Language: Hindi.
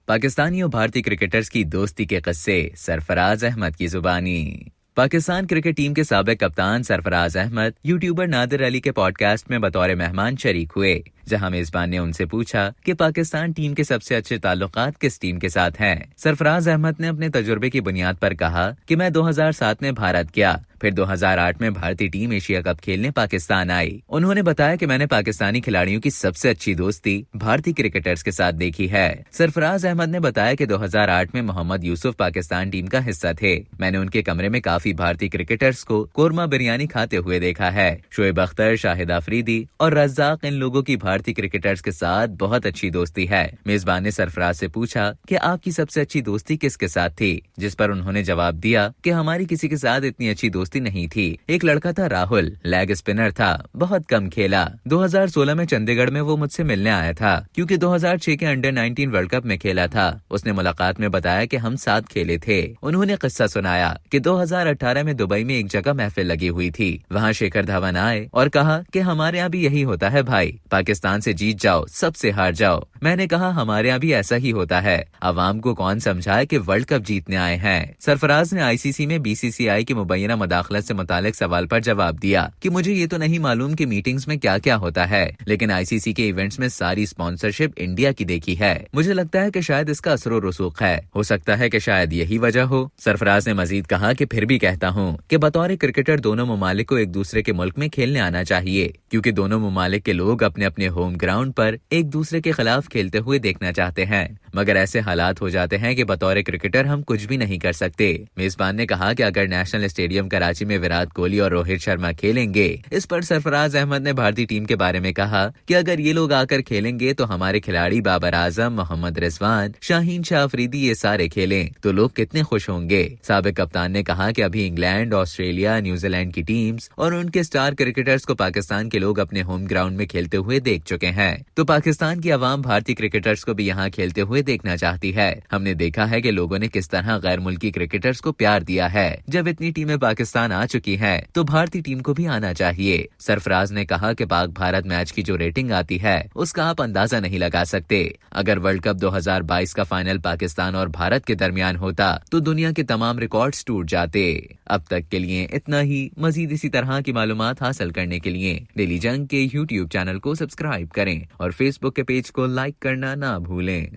पाकिस्तानी और भारतीय क्रिकेटर्स की दोस्ती के किस्से सरफराज अहमद की जुबानी। पाकिस्तान क्रिकेट टीम के साबिक कप्तान सरफराज अहमद यूट्यूबर नादिर अली के पॉडकास्ट में बतौर मेहमान शरीक हुए, जहां मेजबान ने उनसे पूछा कि पाकिस्तान टीम के सबसे अच्छे ताल्लुकात किस टीम के साथ हैं। सरफराज अहमद ने अपने तजुर्बे की बुनियाद पर कहा कि मैं 2007 में भारत गया, फिर 2008 में भारतीय टीम एशिया कप खेलने पाकिस्तान आई। उन्होंने बताया कि मैंने पाकिस्तानी खिलाड़ियों की सबसे अच्छी दोस्ती भारतीय क्रिकेटर्स के साथ देखी है। सरफराज अहमद ने बताया कि 2008 में मोहम्मद यूसुफ पाकिस्तान टीम का हिस्सा थे। मैंने उनके कमरे में काफी भारतीय क्रिकेटर्स को कोरमा बिरयानी खाते हुए देखा है। शोएब अख्तर, शाहिद अफरीदी और रज्जाक, इन लोगों की भारतीय क्रिकेटर्स के साथ बहुत अच्छी दोस्ती है। मेजबान ने सरफराज से पूछा कि आपकी सबसे अच्छी दोस्ती किसके साथ थी, जिस पर उन्होंने जवाब दिया कि हमारी किसी के साथ इतनी अच्छी दोस्ती नहीं थी। एक लड़का था राहुल, लेग स्पिनर था, बहुत कम खेला। 2016 में चंडीगढ़ में वो मुझसे मिलने आया था क्योंकि 2006 के अंडर 19 वर्ल्ड कप में खेला था। उसने मुलाकात में बताया कि हम साथ खेले थे। उन्होंने किस्सा सुनाया कि 2018 में दुबई में एक जगह महफिल लगी हुई थी। वहाँ शिखर धवन आए और कहा कि हमारे यहाँ भी यही होता है भाई, पाकिस्तान से जीत जाओ, सबसे हार जाओ। मैंने कहा हमारे यहाँ भी ऐसा ही होता है, अवाम को कौन समझाए कि वर्ल्ड कप जीतने आए हैं। सरफराज ने आईसीसी में बीसीसीआई की मुबैना मुदाखलत से मुतालिक सवाल पर जवाब दिया कि मुझे ये तो नहीं मालूम कि मीटिंग्स में क्या क्या होता है, लेकिन आईसीसी के इवेंट्स में सारी स्पॉन्सरशिप इंडिया की देखी है। मुझे लगता है कि शायद इसका असर रसूख है, हो सकता है कि शायद यही वजह हो। सरफराज ने मजीद कहा कि फिर भी कहता हूँ कि बतौर क्रिकेटर दोनों ममालिक को एक दूसरे के मुल्क में खेलने आना चाहिए, क्योंकि दोनों ममालिक के लोग अपने अपने होम ग्राउंड पर एक दूसरे के खिलाफ खेलते हुए देखना चाहते हैं, मगर ऐसे हालात हो जाते हैं कि बतौर क्रिकेटर हम कुछ भी नहीं कर सकते। मेजबान ने कहा कि अगर नेशनल स्टेडियम कराची में विराट कोहली और रोहित शर्मा खेलेंगे। इस पर सरफराज अहमद ने भारतीय टीम के बारे में कहा कि अगर ये लोग आकर खेलेंगे तो हमारे खिलाड़ी बाबर आजम, मोहम्मद रिजवान, शाहीन शाह अफरीदी ये सारे खेलें तो लोग कितने खुश होंगे। साबिक कप्तान ने कहा कि अभी इंग्लैंड, ऑस्ट्रेलिया, न्यूजीलैंड की टीम्स और उनके स्टार क्रिकेटर्स को पाकिस्तान के लोग अपने होम ग्राउंड में खेलते हुए देख चुके हैं, तो पाकिस्तान की आवाम भारतीय क्रिकेटर्स को भी यहाँ खेलते हुए देखना चाहती है। हमने देखा है कि लोगों ने किस तरह गैर मुल्की क्रिकेटर्स को प्यार दिया है। जब इतनी टीमें पाकिस्तान आ चुकी हैं, तो भारतीय टीम को भी आना चाहिए। सरफराज ने कहा कि पाक भारत मैच की जो रेटिंग आती है उसका आप अंदाजा नहीं लगा सकते। अगर वर्ल्ड कप 2022 का फाइनल पाकिस्तान और भारत के दरमियान होता तो दुनिया के तमाम रिकॉर्ड्स टूट जाते। अब तक के लिए इतना ही। मजीद इसी तरह की मालूमात हासिल करने के लिए डेली जंग के यूट्यूब चैनल को सब्सक्राइब करें और फेसबुक के पेज को लाइक करना ना भूलें।